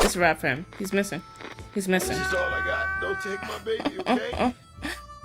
It's a wrap for him. He's missing. He's missing. This is all I got. Don't take my baby, okay?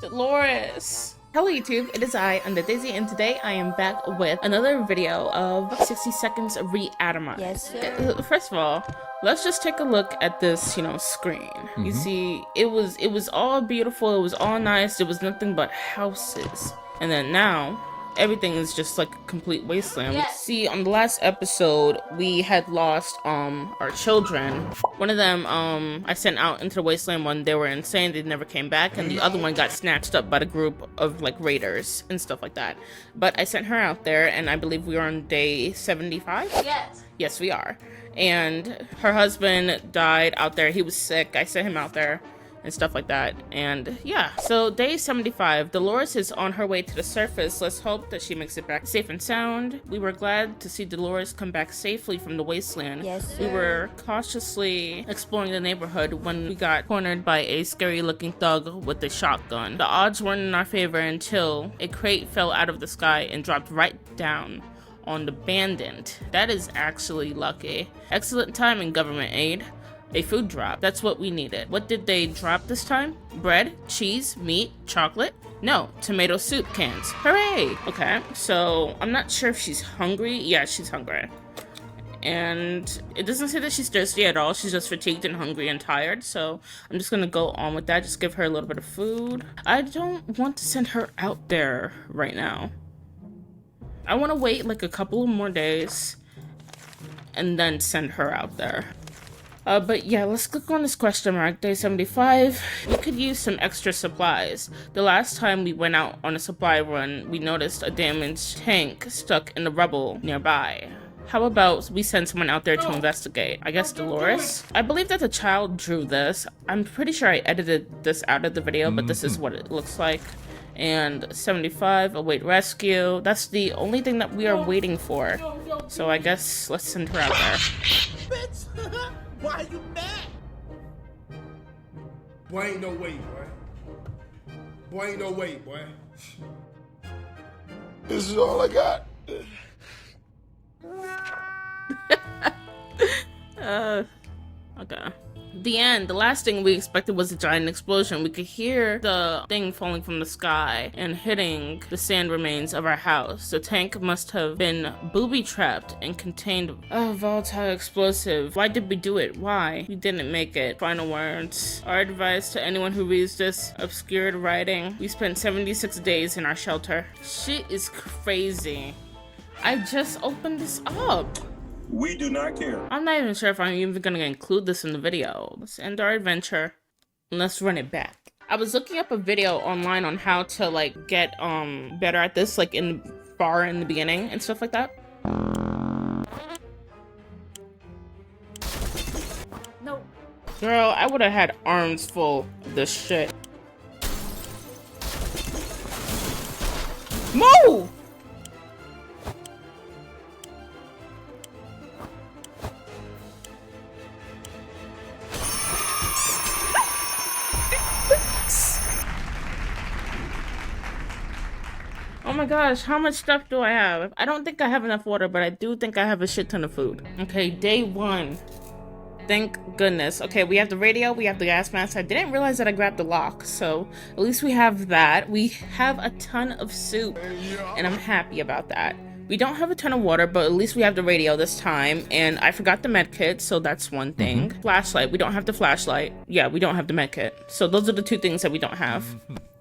Dolores. Hello YouTube, it is I, Undead, and today I am back with another video of 60 Seconds Reatomized. Yes, sir. First of all, let's just take a look at this, screen. You see, it was all beautiful, it was all nice, there was nothing but houses. And then now, everything is just like a complete wasteland. Yes. See, on the last episode, we had lost our children. One of them I sent out into the wasteland when they were insane, they never came back, and the other one got snatched up by the group of like raiders and stuff like that. But I sent her out there, and I believe we are on day 75. Yes. Yes, we are. And her husband died out there. He was sick. I sent him out there and stuff like that. And yeah, so day 75, Dolores is on her way to the surface. Let's hope that she makes it back safe and sound. We were glad to see Dolores come back safely from the wasteland. Yes, We sir. were cautiously exploring the neighborhood when we got cornered by a scary looking thug with a shotgun. The odds weren't in our favor until a crate fell out of the sky and dropped right down on the abandoned. That is actually lucky. Excellent timing, government aid. A food drop. That's what we needed. What did they drop this time? Bread, cheese, meat, chocolate? No, tomato soup cans. Hooray! Okay, so I'm not sure if she's hungry. Yeah, she's hungry. And it doesn't say that she's thirsty at all. She's just fatigued and hungry and tired. So I'm just gonna go on with that. Just give her a little bit of food. I don't want to send her out there right now. I want to wait like a couple of more days and then send her out there. But yeah, let's click on this question mark, day 75. We could use some extra supplies. The last time we went out on a supply run, we noticed a damaged tank stuck in the rubble nearby. How about we send someone out there to investigate? I guess Dolores? I believe that the child drew this. I'm pretty sure I edited this out of the video, but this is what it looks like. And 75, await rescue. That's the only thing that we are waiting for. So I guess let's send her out there. Bitch! Why are you mad? Boy, ain't no way, boy. Boy, ain't no way, boy. This is all I got. Okay. The end. The last thing we expected was a giant explosion. We could hear the thing falling from the sky and hitting the sand remains of our house. The tank must have been booby-trapped and contained a volatile explosive. Why did we do it? Why? We didn't make it. Final words. Our advice to anyone who reads this obscured writing. We spent 76 days in our shelter. Shit is crazy. I just opened this up. We do not care. I'm not even sure if I'm even gonna include this in the video. Let's end our adventure and let's run it back. I was looking up a video online on how to like get better at this, like in far in the beginning and stuff like that. No. Girl, I would have had arms full of this shit. Move! Oh my gosh, how much stuff do I have? I don't think I have enough water, but I do think I have a shit ton of food. Okay, day 1. Thank goodness. Okay, we have the radio, we have the gas mask. I didn't realize that I grabbed the lock, so at least we have that. We have a ton of soup, and I'm happy about that. We don't have a ton of water, but at least we have the radio this time, and I forgot the med kit, so that's one thing. Flashlight, we don't have the flashlight. Yeah, we don't have the med kit. So those are the two things that we don't have.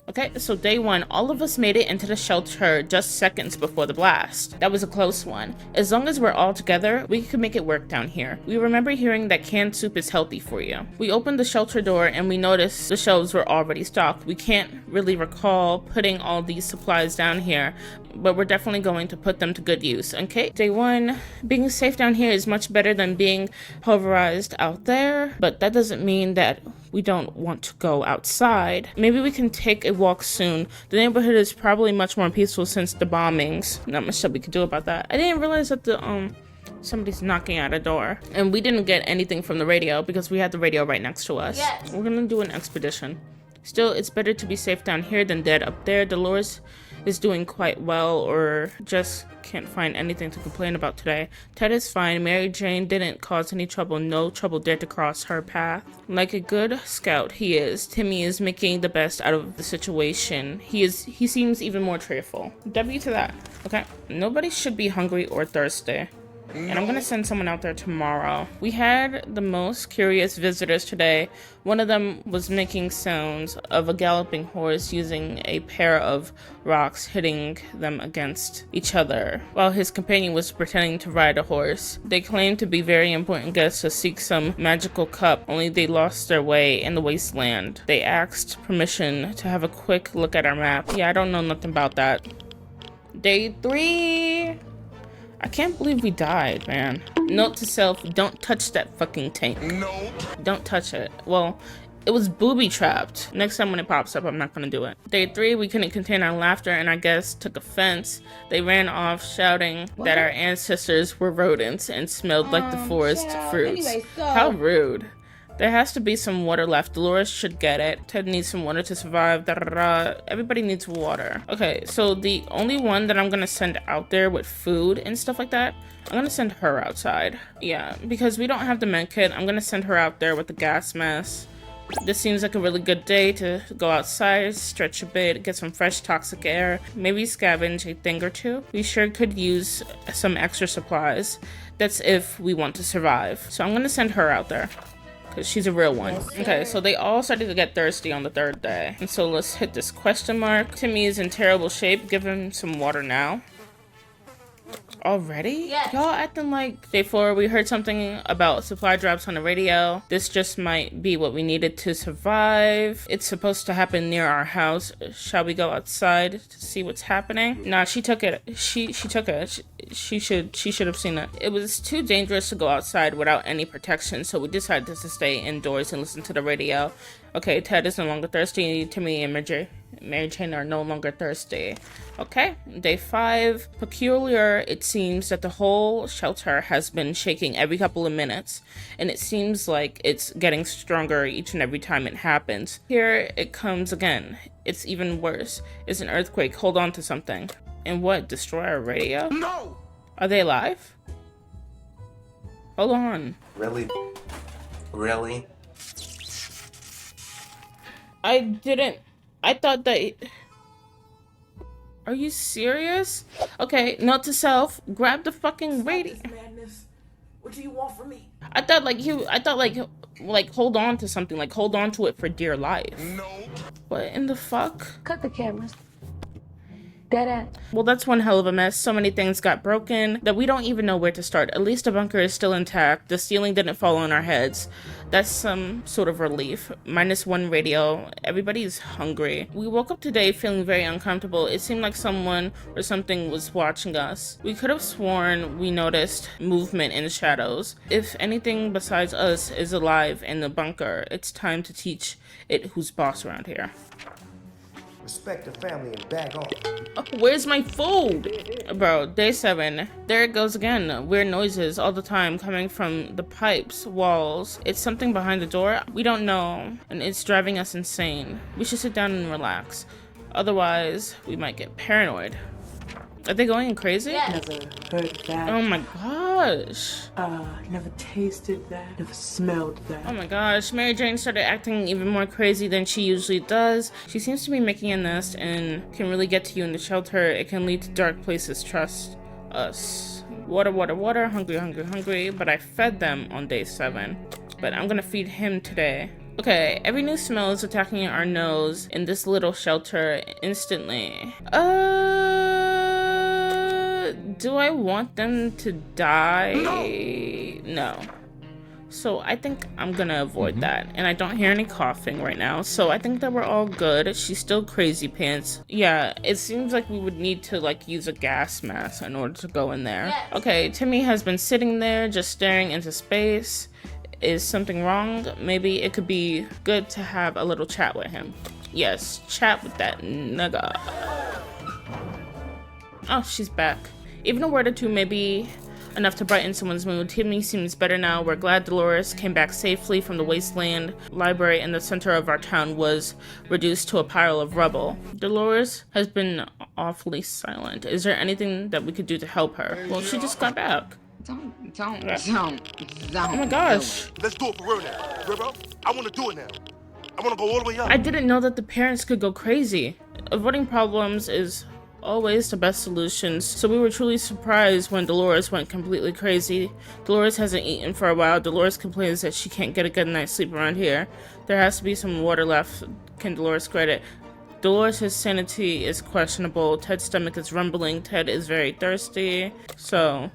Okay, so day 1, all of us made it into the shelter just seconds before the blast. That was a close one. As long as we're all together, we could make it work down here. We remember hearing that canned soup is healthy for you. We opened the shelter door and we noticed the shelves were already stocked. We can't really recall putting all these supplies down here, but we're definitely going to put them to good use. Okay, day 1, being safe down here is much better than being pulverized out there, but that doesn't mean that we don't want to go outside. Maybe we can take a walk soon. The neighborhood is probably much more peaceful since the bombings. Not much that we could do about that. I didn't realize that somebody's knocking at a door. And we didn't get anything from the radio because we had the radio right next to us. Yes. We're gonna do an expedition. Still, it's better to be safe down here than dead up there. Dolores is doing quite well or just can't find anything to complain about today. Ted is fine. Mary Jane didn't cause any trouble. No trouble dared to cross her path. Like a good scout he is, Timmy is making the best out of the situation. He seems even more cheerful. W to that. Okay, nobody should be hungry or thirsty. And I'm gonna send someone out there tomorrow. We had the most curious visitors today. One of them was making sounds of a galloping horse using a pair of rocks hitting them against each other, while his companion was pretending to ride a horse. They claimed to be very important guests to seek some magical cup, only they lost their way in the wasteland. They asked permission to have a quick look at our map. Yeah, I don't know nothing about that. Day 3! I can't believe we died, man. Note to self, don't touch that fucking tank. No. Don't touch it. Well, it was booby-trapped. Next time when it pops up, I'm not gonna do it. Day 3, we couldn't contain our laughter and I guess took offense. They ran off shouting that our ancestors were rodents and smelled like the forest fruits. Anyway, so- How rude. There has to be some water left. Dolores should get it. Ted needs some water to survive. Da, da, da. Everybody needs water. Okay, so the only one that I'm gonna send out there with food and stuff like that, I'm gonna send her outside. Yeah, because we don't have the med kit, I'm gonna send her out there with the gas mask. This seems like a really good day to go outside, stretch a bit, get some fresh toxic air, maybe scavenge a thing or two. We sure could use some extra supplies. That's if we want to survive. So I'm gonna send her out there. Because she's a real one. Okay, so they all started to get thirsty on the 3rd day. And so let's hit this question mark. Timmy is in terrible shape. Give him some water now. Already? Yes. Y'all acting like day 4, we heard something about supply drops on the radio. This just might be what we needed to survive. It's supposed to happen near our house. Shall we go outside to see what's happening? Nah, she took it. She took it. She should have seen it. It was too dangerous to go outside without any protection, so we decided to stay indoors and listen to the radio. Okay, Ted is no longer thirsty. Timmy and Mary Jane are no longer thirsty. Okay, day 5. Peculiar, it seems that the whole shelter has been shaking every couple of minutes, and it seems like it's getting stronger each and every time it happens. Here it comes again. It's even worse. It's an earthquake. Hold on to something. And what, destroy our radio? No. Are they alive? Hold on. Really? Really? I thought that... Are you serious? Okay, note to self, grab the fucking radio. Madness. What do you want from me? I thought like hold on to something, like hold on to it for dear life. No. What in the fuck? Cut the cameras. Dead end. Well, that's one hell of a mess. So many things got broken that we don't even know where to start. At least the bunker is still intact. The ceiling didn't fall on our heads. That's some sort of relief. -1 radio. Everybody's hungry. We woke up today feeling very uncomfortable. It seemed like someone or something was watching us. We could have sworn we noticed movement in the shadows. If anything besides us is alive in the bunker, it's time to teach it who's boss around here. Respect the family and back off. Oh, where's my food? Bro, day 7. There it goes again. Weird noises all the time coming from the pipes, walls. It's something behind the door. We don't know, and it's driving us insane. We should sit down and relax. Otherwise, we might get paranoid. Are they going crazy? Yes. Never heard that. Oh my gosh. Never tasted that. Never smelled that. Oh my gosh, Mary Jane started acting even more crazy than she usually does. She seems to be making a nest and can really get to you in the shelter. It can lead to dark places, trust us. Water, water, water, hungry, hungry, hungry. But I fed them on day 7. But I'm gonna feed him today. Okay, every new smell is attacking our nose in this little shelter instantly. Do I want them to die? No. So I think I'm gonna avoid that. And I don't hear any coughing right now. So I think that we're all good. She's still crazy pants. Yeah, it seems like we would need to like use a gas mask in order to go in there. Yes. Okay, Timmy has been sitting there just staring into space. Is something wrong? Maybe it could be good to have a little chat with him. Yes, chat with that nigga. Oh, she's back. Even a word or two may be enough to brighten someone's mood. Timmy seems better now. We're glad Dolores came back safely from the Wasteland. Library in the center of our town was reduced to a pile of rubble. Dolores has been awfully silent. Is there anything that we could do to help her? Well, she just got back. Don't. Oh my gosh. Let's do it for real now. Bro, I want to do it now. I want to go all the way up. I didn't know that the parents could go crazy. Avoiding problems is always the best solutions, so we were truly surprised when Dolores went completely crazy. Dolores hasn't eaten for a while. Dolores complains that she can't get a good night's sleep around here. There has to be some water left. Can Dolores credit? Dolores' sanity is questionable. Ted's stomach is rumbling. Ted is very thirsty. So,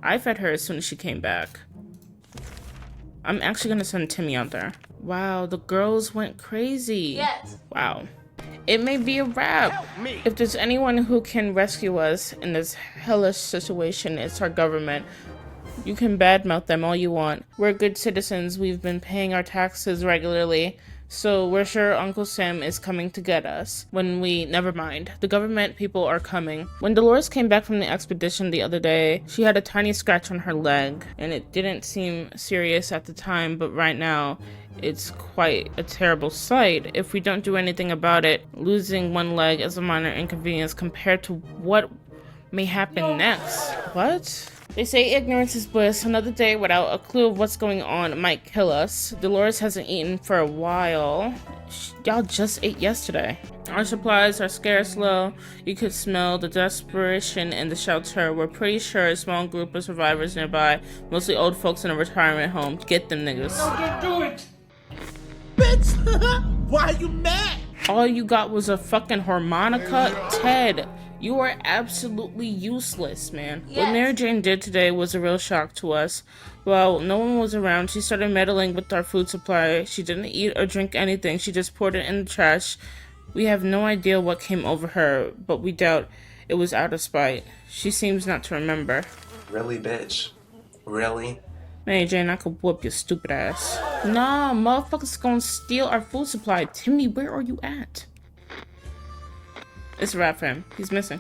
I fed her as soon as she came back. I'm actually gonna send Timmy out there. Wow, the girls went crazy. Yes. Wow. It may be a wrap. If there's anyone who can rescue us in this hellish situation, it's our government. You can badmouth them all you want. We're good citizens. We've been paying our taxes regularly. So we're sure Uncle Sam is coming to get us. Never mind. The government people are coming. When Dolores came back from the expedition the other day, she had a tiny scratch on her leg, and it didn't seem serious at the time, but right now, it's quite a terrible sight. If we don't do anything about it, losing one leg is a minor inconvenience compared to what may happen next. What? They say ignorance is bliss. Another day without a clue of what's going on might kill us. Dolores hasn't eaten for a while. Y'all just ate yesterday. Our supplies are scarce low. You could smell the desperation in the shelter. We're pretty sure a small group of survivors nearby, mostly old folks in a retirement home. Get them niggas. Don't do it. Bitch, why are you mad? All you got was a fucking harmonica? Ted, you are absolutely useless, man. Yes. What Mary Jane did today was a real shock to us. Well, no one was around. She started meddling with our food supply. She didn't eat or drink anything. She just poured it in the trash. We have no idea what came over her, but we doubt it was out of spite. She seems not to remember. Really, bitch? Really? Mary Jane, I could whoop your stupid ass. Nah, motherfuckers gonna steal our food supply. Timmy, where are you at? It's a wrap for him. He's missing.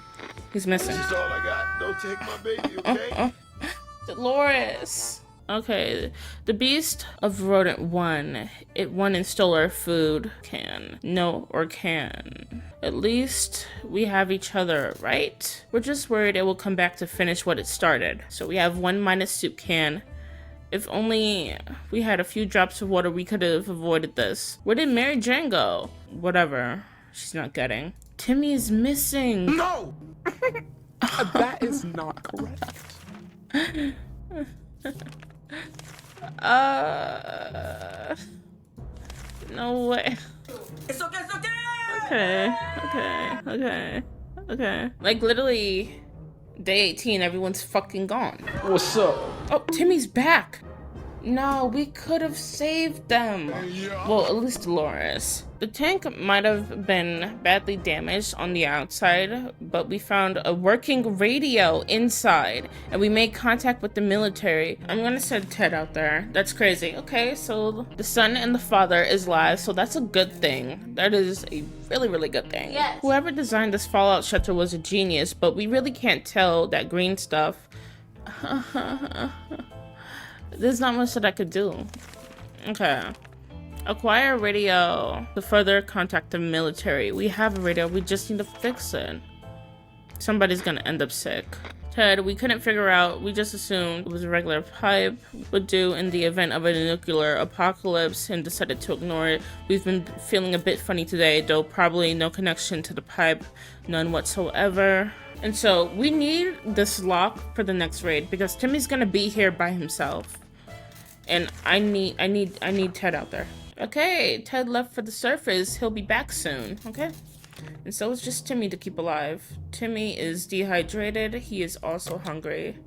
He's missing. This is all I got. Don't take my baby, okay? Dolores. Okay, the beast of rodent won. It won and stole our food. Can. No, or can. At least we have each other, right? We're just worried it will come back to finish what it started. So we have 1 soup can. If only we had a few drops of water, we could have avoided this. Where did Mary Jane go? Whatever. She's not getting. Timmy is missing. No! That is not correct. No way. It's okay. Okay. Like literally, day 18, everyone's fucking gone. What's up? Oh, Timmy's back. No, we could have saved them. Well, at least Dolores. The tank might have been badly damaged on the outside, but we found a working radio inside, and we made contact with the military. I'm gonna send Ted out there. That's crazy. Okay, so the son and the father is live, so that's a good thing. That is a really, really good thing. Yes. Whoever designed this fallout shelter was a genius, but we really can't tell that green stuff. There's not much that I could do. Okay. Acquire a radio to further contact the military. We have a radio, we just need to fix it. Somebody's gonna end up sick. Ted, we couldn't figure out, we just assumed it was a regular pipe would do in the event of a nuclear apocalypse and decided to ignore it. We've been feeling a bit funny today, though probably no connection to the pipe, none whatsoever. And so we need this lock for the next raid because Timmy's gonna be here by himself. And I need Ted out there. Okay, Ted left for the surface. He'll be back soon, okay? And so it's just Timmy to keep alive. Timmy is dehydrated. He is also hungry.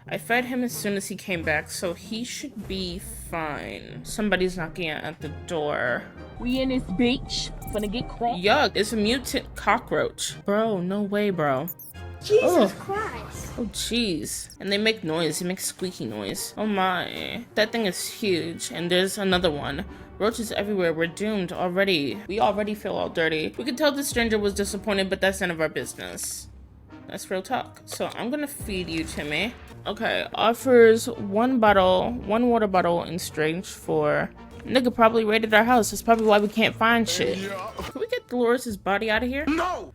I fed him as soon as he came back, so he should be fine. Somebody's knocking at the door. We in this beach. Gonna get caught. Yuck, it's a mutant cockroach. Bro, no way, bro. Jesus Christ. Oh, jeez. And they make noise. They make squeaky noise. Oh my. That thing is huge. And there's another one. Roaches everywhere. We're doomed already. We already feel all dirty. We could tell the stranger was disappointed, but that's none of our business. That's real talk. So I'm gonna feed you, Timmy. Okay. Offers one water bottle in exchange for... Nigga probably raided our house. That's probably why we can't find shit. Can we get Dolores' body out of here? No!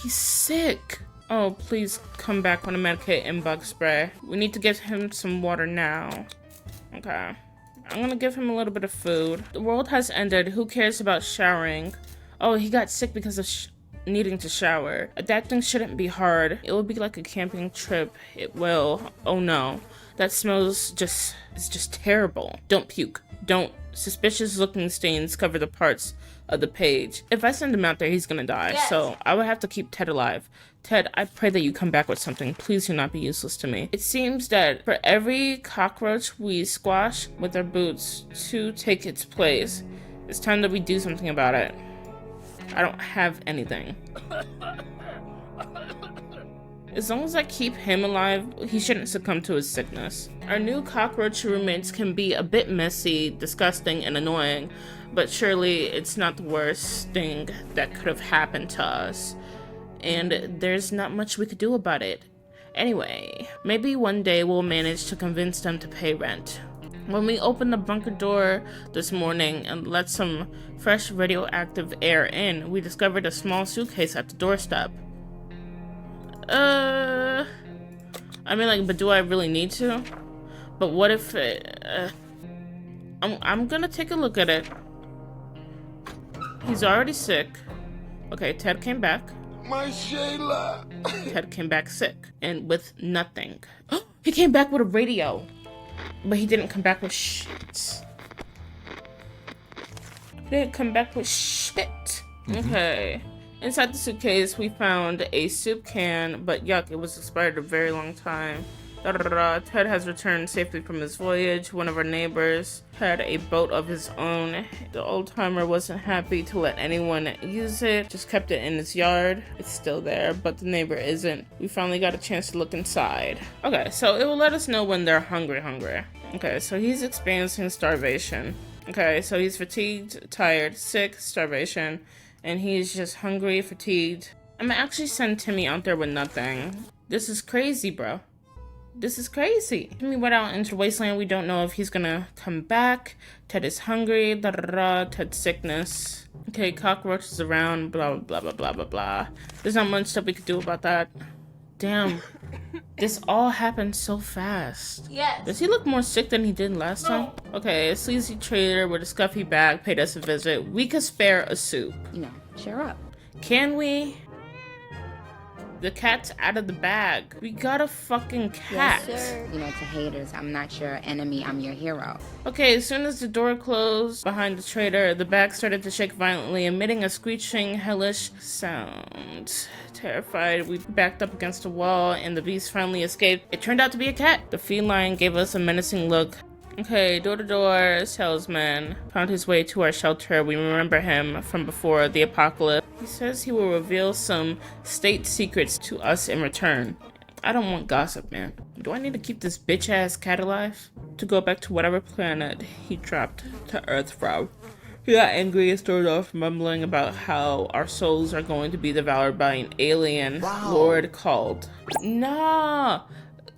He's sick. Oh, please come back when I medicate and bug spray. We need to give him some water now. Okay. I'm gonna give him a little bit of food. The world has ended. Who cares about showering? Oh, he got sick because of needing to shower. Adapting shouldn't be hard. It will be like a camping trip. It will. Oh no. That smells it's just terrible. Don't puke. Don't. Suspicious looking stains cover the parts of the page. If I send him out there, he's gonna die. Yes. So I would have to keep Ted alive. Ted, I pray that you come back with something. Please do not be useless to me. It seems that for every cockroach we squash with our boots to take its place, it's time that we do something about it. I don't have anything. As long as I keep him alive, he shouldn't succumb to his sickness. Our new cockroach roommates can be a bit messy, disgusting, and annoying, but surely it's not the worst thing that could have happened to us. And there's not much we could do about it. Anyway, maybe one day we'll manage to convince them to pay rent. When we opened the bunker door this morning and let some fresh radioactive air in, we discovered a small suitcase at the doorstep. I mean, like, but do I really need to? But what if I'm gonna take a look at it. He's already sick. Okay, Ted came back. My Shayla. Ted came back sick and with nothing. He came back with a radio, but he didn't come back with shit. He didn't come back with shit. Okay. Inside the suitcase, we found a soup can, but yuck, it was expired a very long time. Ted has returned safely from his voyage. One of our neighbors had a boat of his own. The old-timer wasn't happy to let anyone use it, just kept it in his yard. It's still there, but the neighbor isn't. We finally got a chance to look inside. Okay, so it will let us know when they're hungry. Okay, so he's experiencing starvation. Okay, so he's fatigued, tired, sick, starvation, and he's just hungry, fatigued. I'm gonna actually send Timmy out there with nothing. This is crazy, bro. This is crazy. Timmy went out into Wasteland. We don't know if he's gonna come back. Ted is hungry. Ted's sickness. Okay, cockroaches around. Blah, blah, blah, blah, blah, blah. There's not much that we could do about that. Damn. This all happened so fast. Yes. Does he look more sick than he did last time? Okay, a sleazy trader with a scuffy bag paid us a visit. We could spare a soup. You know, cheer up. Can we? The cat's out of the bag. We got a fucking cat. Yes, sir. You know, to haters, I'm not your enemy, I'm your hero. Okay, as soon as the door closed behind the trader, the bag started to shake violently, emitting a screeching, hellish sound. Terrified, we backed up against a wall, and the beast finally escaped. It turned out to be a cat. The feline gave us a menacing look. Okay, door-to-door salesman found his way to our shelter. We remember him from before the apocalypse. He says he will reveal some state secrets to us in return. I don't want gossip, man. Do I need to keep this bitch-ass cat alive? To go back to whatever planet he dropped to Earth from. He got angry and started off mumbling about how our souls are going to be devoured by an alien lord called. Nah!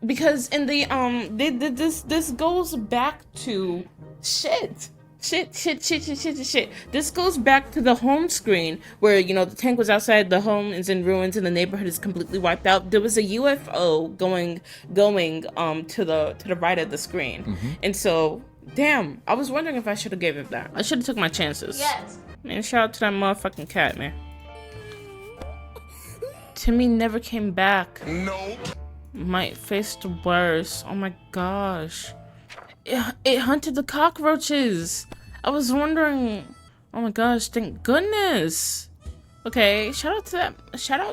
Because in the this goes back to shit. This goes back to the home screen where, you know, the tank was outside, the home is in ruins, and the neighborhood is completely wiped out. There was a UFO going to the right of the screen, and so damn, I was wondering if I should have gave it that. I should have took my chances. Yes. Man, shout out to that motherfucking cat, man. Timmy never came back. No. Might face the worst. Oh my gosh. It hunted the cockroaches. I was wondering. Oh my gosh, thank goodness. Okay, shout out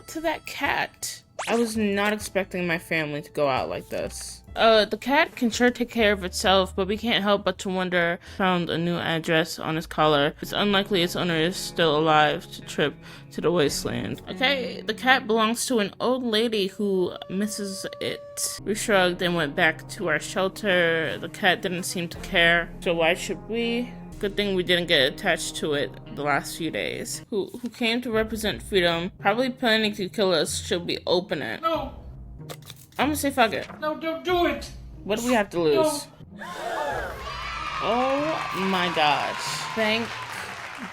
to that cat. I was not expecting my family to go out like this. The cat can sure take care of itself, but we can't help but to wonder. Found a new address on his collar. It's unlikely its owner is still alive to trip to the Wasteland. Okay, the cat belongs to an old lady who misses it. We shrugged and went back to our shelter. The cat didn't seem to care, so why should we? Good thing we didn't get attached to it the last few days. Who came to represent freedom, probably planning to kill us, should we open it? No. I'm gonna say fuck it. No, don't do it. What do we have to lose? No. Oh my gosh. Thank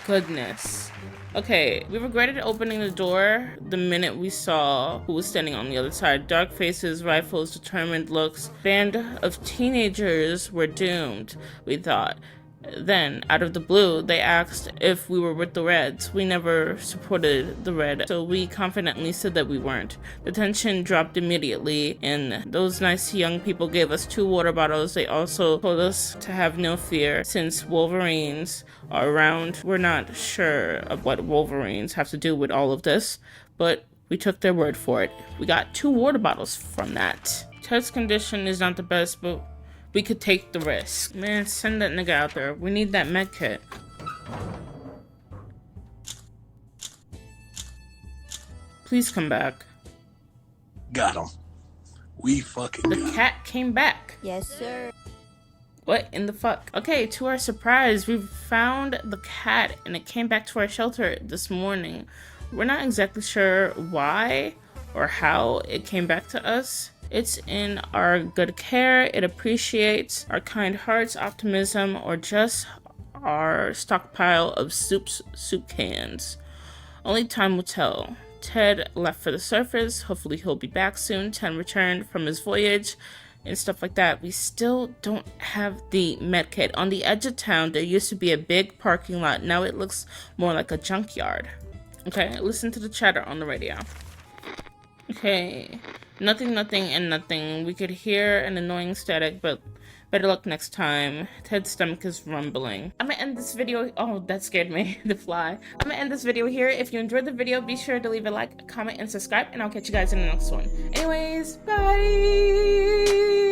goodness. Okay, we regretted opening the door the minute we saw who was standing on the other side. Dark faces, rifles, determined looks. Band of teenagers were doomed, we thought. Then, out of the blue, they asked if we were with the Reds. We never supported the Red, so we confidently said that we weren't. The tension dropped immediately, and those nice young people gave us 2 water bottles. They also told us to have no fear, since Wolverines are around. We're not sure of what Wolverines have to do with all of this, but we took their word for it. We got 2 water bottles from that. Ted's condition is not the best, but we could take the risk. Man, send that nigga out there. We need that med kit. Please come back. Got him. We fucking got him. The cat came back. Yes, sir. What in the fuck? Okay, to our surprise, we found the cat and it came back to our shelter this morning. We're not exactly sure why or how it came back to us. It's in our good care, it appreciates our kind hearts, optimism, or just our stockpile of soup cans. Only time will tell. Ted left for the surface, hopefully he'll be back soon. Ted returned from his voyage and stuff like that. We still don't have the medkit. On the edge of town, there used to be a big parking lot. Now it looks more like a junkyard. Okay, listen to the chatter on the radio. Okay, nothing, and nothing. We could hear an annoying static, but better luck next time. Ted's stomach is rumbling. I'm gonna end this video. Oh, that scared me, the fly. I'm gonna end this video here. If you enjoyed the video, be sure to leave a like, comment, and subscribe, and I'll catch you guys in the next one. Anyways, bye!